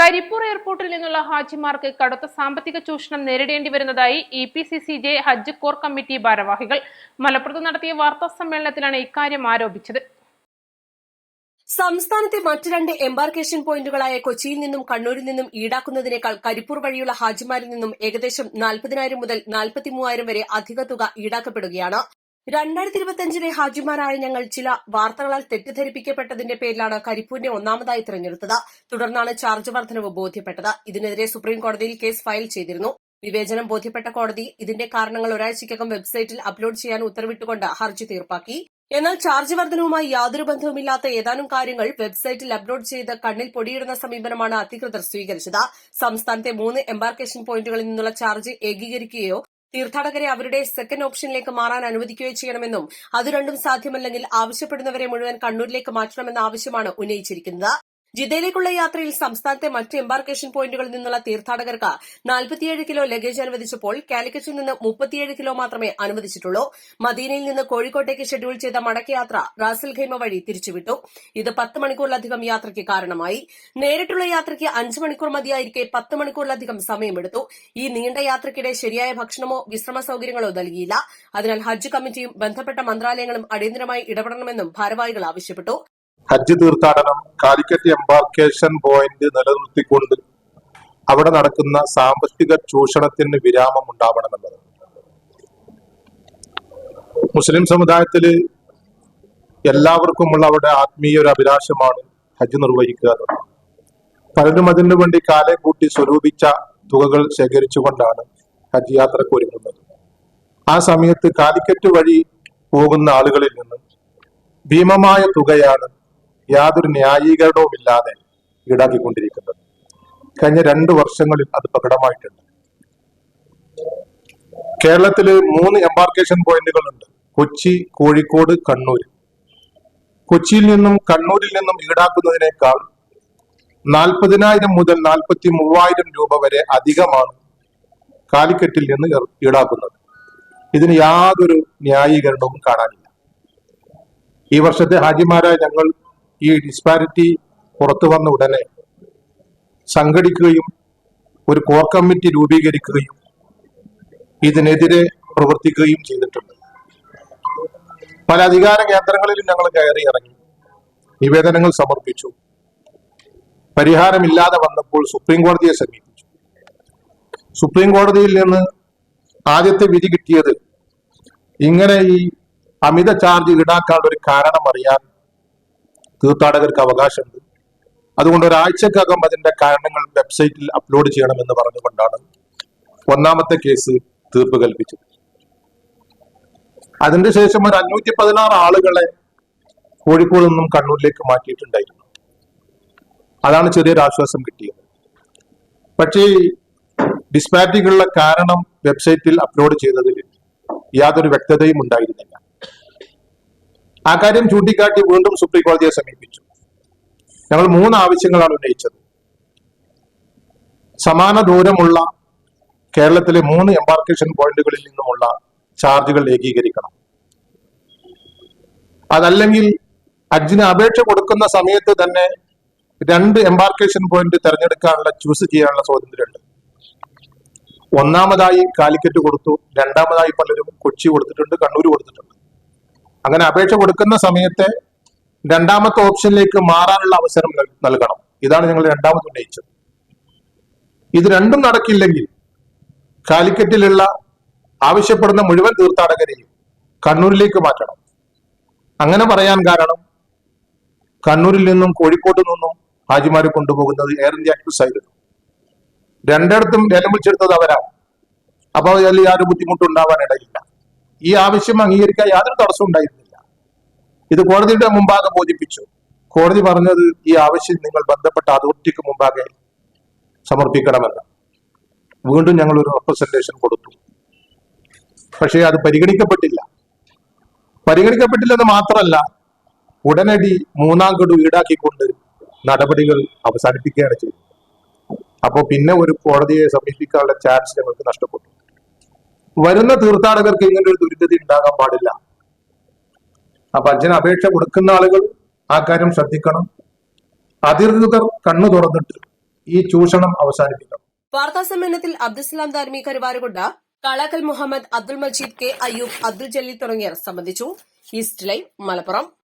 കരിപ്പൂർ എയർപോർട്ടിൽ നിന്നുള്ള ഹാജിമാർക്ക് കടുത്ത സാമ്പത്തിക ചൂഷണം നേരിടേണ്ടി വരുന്നതായി EPCCJ ഹജ്ജ് കോർ കമ്മിറ്റി ഭാരവാഹികൾ മലപ്പുറത്ത് നടത്തിയ വാർത്താ സമ്മേളനത്തിലാണ് ഇക്കാര്യം ആരോപിച്ചത്. സംസ്ഥാനത്തെ മറ്റ് രണ്ട് എംബാർക്കേഷൻ പോയിന്റുകളായ കൊച്ചിയിൽ നിന്നും കണ്ണൂരിൽ നിന്നും ഈടാക്കുന്നതിനേക്കാൾ കരിപ്പൂർ വഴിയുള്ള ഹാജിമാരിൽ നിന്നും ഏകദേശം 40,000 മുതൽ 43,000 വരെ അധിക തുക ഈടാക്കപ്പെടുകയാണ്. 2025 ഹാജിമാരായ ഞങ്ങൾ ചില വാർത്തകളാൽ തെറ്റിദ്ധരിപ്പിക്കപ്പെട്ടതിന്റെ പേരിലാണ് കരിപ്പൂരിനെ ഒന്നാമതായി തിരഞ്ഞെടുത്തത്. തുടർന്നാണ് ചാർജ് വർധനവ് ബോധ്യപ്പെട്ടത്. ഇതിനെതിരെ സുപ്രീം കോടതിയിൽ കേസ് ഫയൽ ചെയ്തിരുന്നു. വിവേചനം ബോധ്യപ്പെട്ട കോടതി ഇതിന്റെ കാരണങ്ങൾ ഒരാഴ്ചയ്ക്കകം വെബ്സൈറ്റിൽ അപ്ലോഡ് ചെയ്യാൻ ഉത്തരവിട്ടുകൊണ്ട് ഹർജി തീർപ്പാക്കി. എന്നാൽ ചാർജ് വർധനവുമായി യാതൊരു ബന്ധവുമില്ലാത്ത ഏതാനും കാര്യങ്ങൾ വെബ്സൈറ്റിൽ അപ്ലോഡ് ചെയ്ത് കണ്ണിൽ പൊടിയിടുന്ന സമീപനമാണ് അധികൃതർ സ്വീകരിച്ചത്. സംസ്ഥാനത്തെ 3 എംബാർക്കേഷൻ പോയിന്റുകളിൽ നിന്നുള്ള ചാർജ് ഏകീകരിക്കുകയോ തീർത്ഥാടകരെ അവരുടെ സെക്കൻഡ് ഓപ്ഷനിലേക്ക് മാറാൻ അനുവദിക്കുകയോ ചെയ്യണമെന്നും അത് രണ്ടും സാധ്യമല്ലെങ്കിൽ ആവശ്യപ്പെടുന്നവരെ മുഴുവൻ കണ്ണൂരിലേക്ക് മാറ്റണമെന്ന ആവശ്യമാണ് ഉന്നയിച്ചിരിക്കുന്നത്. ജിദ്ദയിലേക്കുള്ള യാത്രയിൽ സംസ്ഥാനത്തെ മറ്റ് എംബാർക്കേഷൻ പോയിന്റുകളിൽ നിന്നുള്ള തീർത്ഥാടകർക്ക് 47 കിലോ ലഗേജ് അനുവദിച്ചപ്പോൾ കാലിക്കറ്റിൽ നിന്ന് 37 കിലോ മാത്രമേ അനുവദിച്ചിട്ടുള്ളൂ. മദീനയിൽ നിന്ന് കോഴിക്കോട്ടേക്ക് ഷെഡ്യൂൾ ചെയ്ത മടക്കയാത്ര റാസൽ ഖൈമ വഴി തിരിച്ചുവിട്ടു. ഇത് 10 മണിക്കൂറിലധികം യാത്രയ്ക്ക് കാരണമായി. നേരിട്ടുള്ള യാത്രയ്ക്ക് 5 മണിക്കൂർ മതിയായിരിക്കെ 10 മണിക്കൂറിലധികം സമയമെടുത്തു. ഈ നീണ്ട യാത്രയ്ക്കിടെ ശരിയായ ഭക്ഷണമോ വിശ്രമ സൌകര്യങ്ങളോ നൽകിയില്ല. അതിനാൽ ഹജ്ജ് കമ്മിറ്റിയും ബന്ധപ്പെട്ട മന്ത്രാലയങ്ങളും അടിയന്തരമായി ഇടപെടണമെന്നും ഭാരവാഹികൾ ആവശ്യപ്പെട്ടു. ഹജ്ജ് തീർത്ഥാടനം കാലിക്കറ്റ് എംബാർക്കേഷൻ പോയിന്റ് നിലനിർത്തിക്കൊണ്ട് അവിടെ നടക്കുന്ന സാമ്പത്തിക ചൂഷണത്തിന് വിരാമം ഉണ്ടാവണമെന്നത് മുസ്ലിം സമുദായത്തില് എല്ലാവർക്കുമുള്ള അവരുടെ ആത്മീയ ഒരു അഭിലാഷമാണ് ഹജ്ജ് നിർവഹിക്കുക എന്നത്. പലരും അതിനു വേണ്ടി കാലെ കൂട്ടി സ്വരൂപിച്ച തുകകൾ ശേഖരിച്ചുകൊണ്ടാണ് ഹജ്ജ് യാത്രക്ക് ഒരുങ്ങുന്നത്. ആ സമയത്ത് കാലിക്കറ്റ് വഴി പോകുന്ന ആളുകളിൽ നിന്ന് ഭീമമായ തുകയാണ് യാതൊരു ന്യായീകരണവുമില്ലാതെ ഈടാക്കിക്കൊണ്ടിരിക്കുന്നത്. കഴിഞ്ഞ 2 വർഷങ്ങളിൽ അത് പ്രകടമായിട്ടുണ്ട്. കേരളത്തില് 3 എംബാർക്കേഷൻ പോയിന്റുകളുണ്ട്: കൊച്ചി, കോഴിക്കോട്, കണ്ണൂർ. കൊച്ചിയിൽ നിന്നും കണ്ണൂരിൽ നിന്നും ഈടാക്കുന്നതിനേക്കാൾ 40,000 മുതൽ 43,000 രൂപ വരെ അധികമാണ് കാലിക്കറ്റിൽ നിന്ന് ഈടാക്കുന്നത്. ഇതിന് യാതൊരു ന്യായീകരണവും കാണാനില്ല. ഈ വർഷത്തെ ഹാജിമാരായ ഞങ്ങൾ ഈ ഡിസ്പാരിറ്റി പുറത്തു വന്ന ഉടനെ സംഘടിക്കുകയും ഒരു കോർ കമ്മിറ്റി രൂപീകരിക്കുകയും ഇതിനെതിരെ പ്രവർത്തിക്കുകയും ചെയ്തിട്ടുണ്ട്. പല അധികാര കേന്ദ്രങ്ങളിലും ഞങ്ങൾ കയറി ഇറങ്ങി, നിവേദനങ്ങൾ സമർപ്പിച്ചു. പരിഹാരമില്ലാതെ വന്നപ്പോൾ സുപ്രീം കോടതിയെ സമീപിച്ചു. സുപ്രീം കോടതിയിൽ നിന്ന് ആദ്യത്തെ വിധി കിട്ടിയത് ഇങ്ങനെ ഈ അമിത ചാർജ് ഈടാക്കാനുള്ള ഒരു കാരണം അറിയാൻ തീർത്ഥാടകർക്ക് അവകാശമുണ്ട്, അതുകൊണ്ട് ഒരാഴ്ചക്കകം അതിന്റെ കാരണങ്ങൾ വെബ്സൈറ്റിൽ അപ്ലോഡ് ചെയ്യണമെന്ന് പറഞ്ഞുകൊണ്ടാണ് ഒന്നാമത്തെ കേസ് തീർപ്പ് കൽപ്പിച്ചത്. അതിന്റെ ശേഷം ഒരു 516 ആളുകളെ കോഴിക്കോട് നിന്നും കണ്ണൂരിലേക്ക് മാറ്റിയിട്ടുണ്ടായിരുന്നു. അതാണ് ചെറിയൊരു ആശ്വാസം കിട്ടിയത്. പക്ഷേ ഡിസ്പാരിറ്റികളുടെ കാരണം വെബ്സൈറ്റിൽ അപ്ലോഡ് ചെയ്തതിൽ യാതൊരു വ്യക്തതയും ഉണ്ടായിരുന്നില്ല. ആ കാര്യം ചൂണ്ടിക്കാട്ടി വീണ്ടും സുപ്രീം കോടതിയെ സമീപിച്ചു. ഞങ്ങൾ 3 ആവശ്യങ്ങളാണ് ഉന്നയിച്ചത്. സമാന ദൂരമുള്ള കേരളത്തിലെ 3 എംബാർക്കേഷൻ പോയിന്റുകളിൽ നിന്നുമുള്ള ചാർജുകൾ ഏകീകരിക്കണം. അതല്ലെങ്കിൽ ഹജ്ജിന് അപേക്ഷ കൊടുക്കുന്ന സമയത്ത് തന്നെ 2 എംബാർക്കേഷൻ പോയിന്റ് തെരഞ്ഞെടുക്കാനുള്ള ചൂസ് ചെയ്യാനുള്ള സ്വാതന്ത്ര്യമുണ്ട്. ഒന്നാമതായി കാലിക്കറ്റ് കൊടുത്തു, രണ്ടാമതായി പലരും കൊച്ചി കൊടുത്തിട്ടുണ്ട്, കണ്ണൂർ കൊടുത്തിട്ടുണ്ട്. അങ്ങനെ അപേക്ഷ കൊടുക്കുന്ന സമയത്തെ 2ാമത്തെ ഓപ്ഷനിലേക്ക് മാറാനുള്ള അവസരം നൽകണം. ഇതാണ് ഞങ്ങൾ രണ്ടാമത് ഉന്നയിച്ചത്. ഇത് രണ്ടും നടക്കില്ലെങ്കിൽ കാലിക്കറ്റിലുള്ള ആവശ്യപ്പെടുന്ന മുഴുവൻ തീർത്ഥാടകരെയും കണ്ണൂരിലേക്ക് മാറ്റണം. അങ്ങനെ പറയാൻ കാരണം കണ്ണൂരിൽ നിന്നും കോഴിക്കോട്ട് നിന്നും ഹാജിമാരെ കൊണ്ടുപോകുന്നത് എയർ ഇന്ത്യ എക്സ്പ്രസ് ആയിരുന്നു. 2ഇടത്തും ലേലം വിളിച്ചെടുത്തത് അവരാണ്. അപ്പോൾ അതിൽ യാതൊരു ബുദ്ധിമുട്ടുണ്ടാവാൻ ഇടയില്ല. ഈ ആവശ്യം അംഗീകരിക്കാൻ യാതൊരു തടസ്സവും ഉണ്ടായിരുന്നില്ല. ഇത് കോടതിയുടെ മുമ്പാകെ ബോധിപ്പിച്ചു. കോടതി പറഞ്ഞത് ഈ ആവശ്യം നിങ്ങൾ ബന്ധപ്പെട്ട അതോറിറ്റിക്ക് മുമ്പാകെ സമർപ്പിക്കണമെന്ന്. വീണ്ടും ഞങ്ങൾ ഒരു റെപ്രസെന്റേഷൻ കൊടുത്തു. പക്ഷേ അത് പരിഗണിക്കപ്പെട്ടില്ല. പരിഗണിക്കപ്പെട്ടില്ലെന്ന് മാത്രമല്ല, ഉടനടി 3ാം ഗഡു ഈടാക്കിക്കൊണ്ട് നടപടികൾ അവസാനിപ്പിക്കുകയാണ് ചെയ്തത്. അപ്പോൾ പിന്നെ ഒരു കോടതിയെ സമീപിക്കാനുള്ള ചാൻസ് ഞങ്ങൾക്ക് നഷ്ടപ്പെട്ടു. വരുന്ന തീർത്ഥാടകർക്ക് ഇങ്ങനെ ഒരു ദുരിതത ഉണ്ടാകാൻ പാടില്ല. അപ്പൊ ഹജ്ജിന് അപേക്ഷ കൊടുക്കുന്ന ആളുകൾ ആ കാര്യം ശ്രദ്ധിക്കണം. അധികൃതർ കണ്ണു തുറന്നിട്ട് ഈ ചൂഷണം അവസാനിപ്പിക്കണം. വാർത്താസമ്മേളനത്തിൽ അബ്ദുസലാം ദാരിമി കരുവാരുകൊണ്ട്, കളാക്കൽ മുഹമ്മദ്, അബ്ദുൾ മജീദ്, കെ അയ്യൂബ്, അബ്ദുൾ ജലീൽ തുടങ്ങിയവർ സംബന്ധിച്ചു. East live, Malappuram.